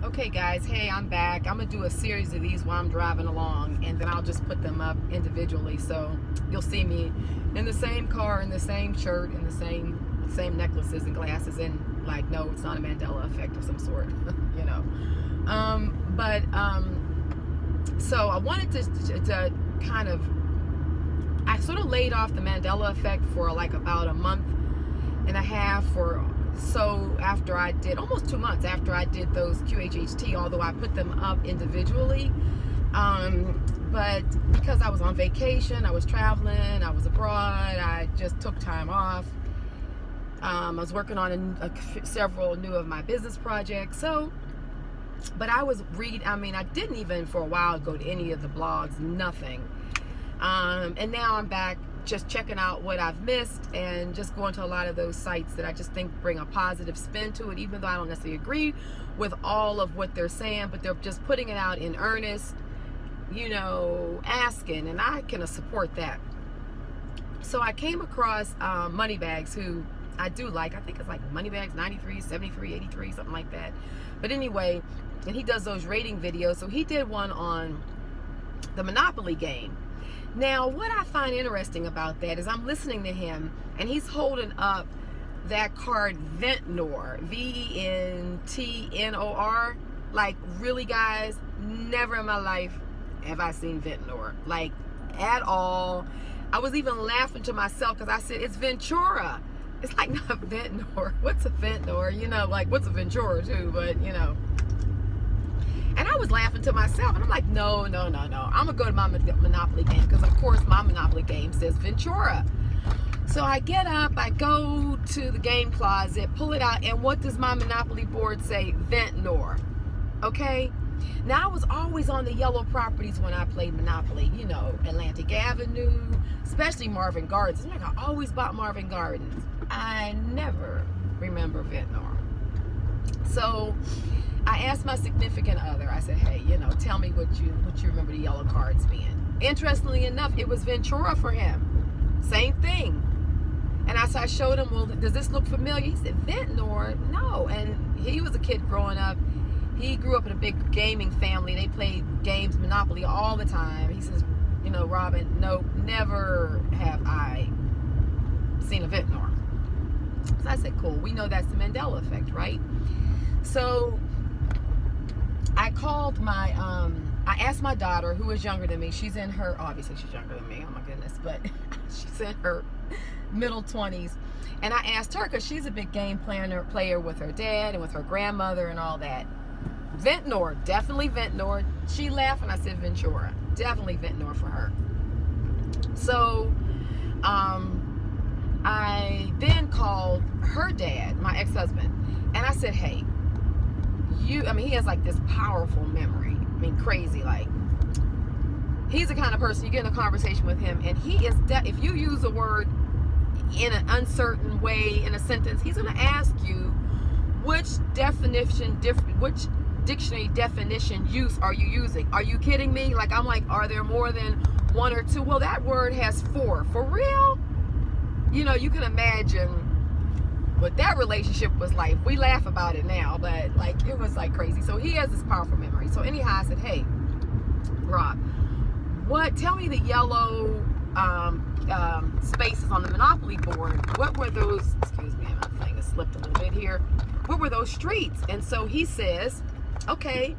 Okay guys, hey, I'm back. I'm gonna do a series of these while I'm driving along, and then I'll just put them up individually, so you'll see me in the same car, in the same shirt, in the same necklaces and glasses, and like, no, it's not a Mandela effect of some sort. you know. So I wanted to kind of, I sort of laid off the Mandela effect for like about a month and a half or so after I did, almost 2 months after I did those QHHT, although I put them up individually. But because I was on vacation, I was traveling, I was abroad, I just took time off. I was working on several new of my business projects. But I was I didn't even for a while go to any of the blogs, nothing. And now I'm back just checking out what I've missed and just going to a lot of those sites that I just think bring a positive spin to it, even though I don't necessarily agree with all of what they're saying, but they're just putting it out in earnest, asking, and I can support that. So I came across Moneybags, who I do like. I think it's like Moneybags 93, 73, 83, something like that. But anyway, and he does those rating videos. So he did one on the Monopoly game. Now, what I find interesting about that is I'm listening to him, and he's holding up that card Ventnor, Ventnor. Like, really, guys, never in my life have I seen Ventnor, like, at all. I was even laughing to myself because I said, it's Ventura. It's like, not Ventnor. What's a Ventnor? Like, what's a Ventura, too? But, And I was laughing to myself, and I'm like, no. I'm going to go to my Monopoly game, because, of course, my Monopoly game says Ventura. So I get up, I go to the game closet, pull it out, and what does my Monopoly board say? Ventnor. Okay? Now, I was always on the yellow properties when I played Monopoly. Atlantic Avenue, especially Marvin Gardens. Like, I always bought Marvin Gardens. I never remember Ventnor. So I asked my significant other, I said, hey, tell me what you remember the yellow cards being. Interestingly enough, it was Ventura for him. Same thing. And I showed him, well, does this look familiar? He said, Ventnor? No. And he was a kid growing up. He grew up in a big gaming family. They played games, Monopoly, all the time. He says, Robin, nope, never have I seen a Ventnor. So I said, cool. We know that's the Mandela effect, right? So I called I asked my daughter, who is younger than me. Obviously she's younger than me, oh my goodness, but she's in her middle 20s. And I asked her, because she's a big game player with her dad and with her grandmother and all that. Ventnor, definitely Ventnor. She laughed and I said Ventura. Definitely Ventnor for her. So I then called her dad, my ex-husband, and I said, hey, he has like this powerful memory. Crazy. Like, he's the kind of person, you get in a conversation with him, and he is, if you use a word in an uncertain way in a sentence, he's going to ask you which dictionary definition use are you using? Are you kidding me? Like, I'm like, are there more than one or two? Well, that word has 4. For real? You can imagine what that relationship was like. We laugh about it now, but like, it was like crazy. So he has this powerful memory. So anyhow, I said, hey, Rob, tell me the yellow spaces on the Monopoly board. What were those? Excuse me, my thing has slipped a little bit here. What were those streets? And so he says, okay,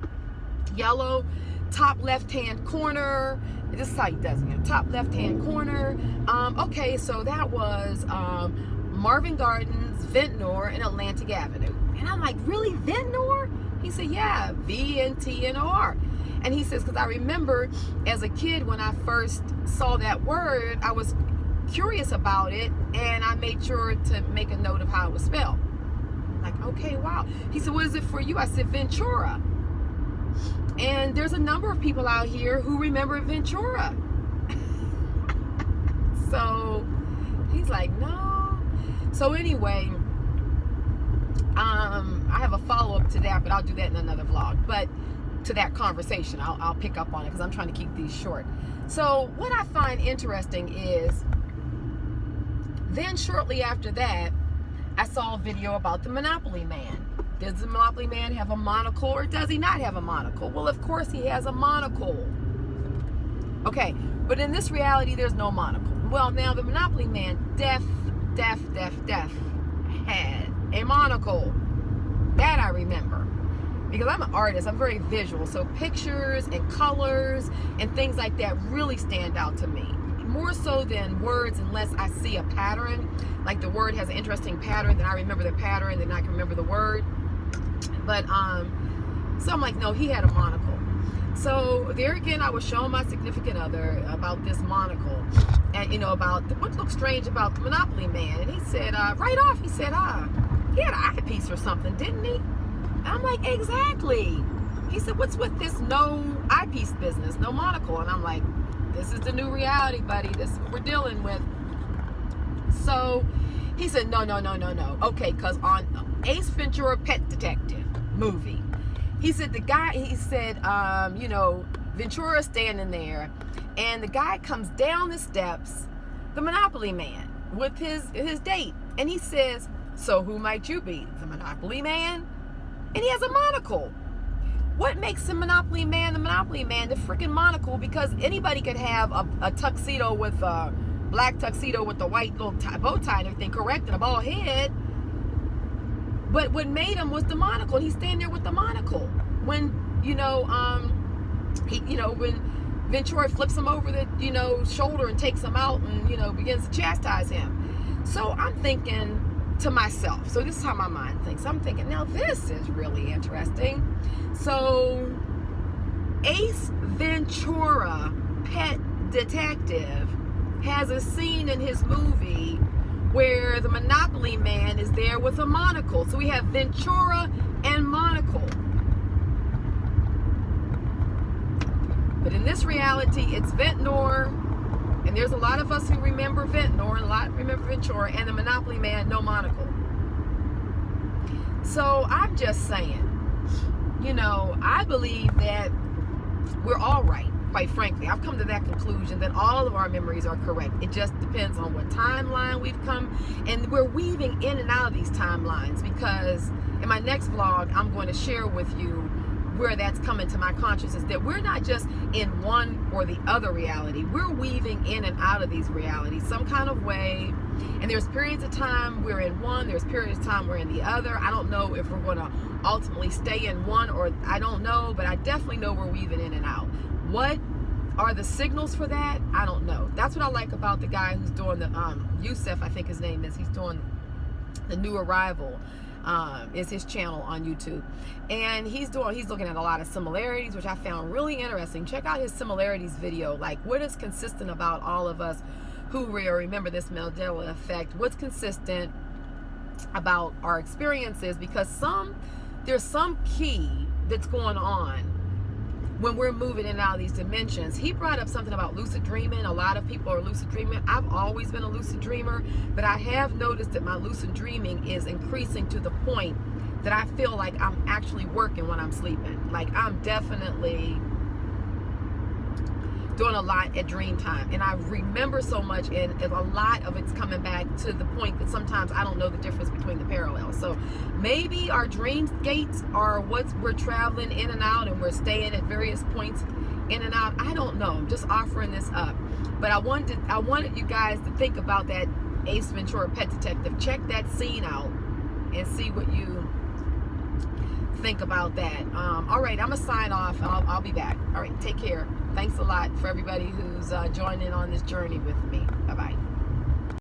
yellow, top left-hand corner. This is how he does it. Top left-hand corner. Okay, so that was Marvin Gardens, Ventnor, and Atlantic Avenue. And I'm like, really, Ventnor? He said, yeah, Ventnor. And he says, because I remember as a kid when I first saw that word, I was curious about it, and I made sure to make a note of how it was spelled. Like, okay, wow. He said, what is it for you? I said, Ventura. And there's a number of people out here who remember Ventura. So he's like, no. So anyway, I have a follow-up to that, but I'll do that in another vlog. But to that conversation, I'll pick up on it, because I'm trying to keep these short. So what I find interesting is, then shortly after that, I saw a video about the Monopoly man. Does the Monopoly Man have a monocle or does he not have a monocle? Well, of course he has a monocle. Okay, but in this reality, there's no monocle. Well, now the Monopoly Man def had a monocle. That I remember. Because I'm an artist, I'm very visual. So pictures and colors and things like that really stand out to me. More so than words, unless I see a pattern. Like the word has an interesting pattern, then I remember the pattern, then I can remember the word. But so I'm like, no, he had a monocle. So there again, I was showing my significant other about this monocle, and about what looks strange about the Monopoly Man. And he said, right off, he said, he had an eyepiece or something, didn't he? And I'm like, exactly. He said, what's with this no eyepiece business, no monocle? And I'm like, this is the new reality, buddy. This is what we're dealing with. So he said, no. Okay, because on Ace Ventura Pet Detective movie, he said Ventura's standing there, and the guy comes down the steps, the Monopoly Man, with his date. And he says, so who might you be? The Monopoly Man? And he has a monocle. What makes the Monopoly Man the Monopoly Man? The freaking monocle, because anybody could have a tuxedo with a black tuxedo with the white little bow tie and everything, correct, and a bald head. But what made him was the monocle. He's standing there with the monocle. When, when Ventura flips him over the, shoulder and takes him out and, begins to chastise him. So I'm thinking to myself, so this is how my mind thinks. I'm thinking, now this is really interesting. So Ace Ventura, Pet Detective, has a scene in his movie where the Monopoly Man is there with a monocle. So we have Ventura and monocle. But in this reality, it's Ventnor, and there's a lot of us who remember Ventnor, and a lot remember Ventura, and the Monopoly Man, no monocle. So I'm just saying, I believe that we're all right. Quite frankly, I've come to that conclusion that all of our memories are correct. It just depends on what timeline we've come, and we're weaving in and out of these timelines, because in my next vlog, I'm going to share with you where that's coming to my consciousness, that we're not just in one or the other reality. We're weaving in and out of these realities some kind of way, and there's periods of time we're in one, there's periods of time we're in the other. I don't know if we're going to ultimately stay in one, or I don't know, but I definitely know we're weaving in and out. What are the signals for that? I don't know. That's what I like about the guy who's doing the Yusef, I think his name is. He's doing the New Arrival. Is his channel on YouTube, and he's looking at a lot of similarities, which I found really interesting. Check out his similarities video. Like, what is consistent about all of us who remember this Mandela effect? What's consistent about our experiences? Because there's some key that's going on when we're moving in and out of these dimensions. He brought up something about lucid dreaming. A lot of people are lucid dreaming. I've always been a lucid dreamer, but I have noticed that my lucid dreaming is increasing to the point that I feel like I'm actually working when I'm sleeping. Like, I'm definitely doing a lot at dream time, and I remember so much, and a lot of it's coming back to the point that sometimes I don't know the difference between the parallels. So maybe our dream gates are what we're traveling in and out, and we're staying at various points in and out. I don't know. I'm just offering this up, but I wanted you guys to think about that Ace Ventura Pet Detective. Check that scene out and see what you think about that. All right, I'm gonna sign off. I'll be back. All right, take care. Thanks a lot for everybody who's joining on this journey with me. Bye-bye.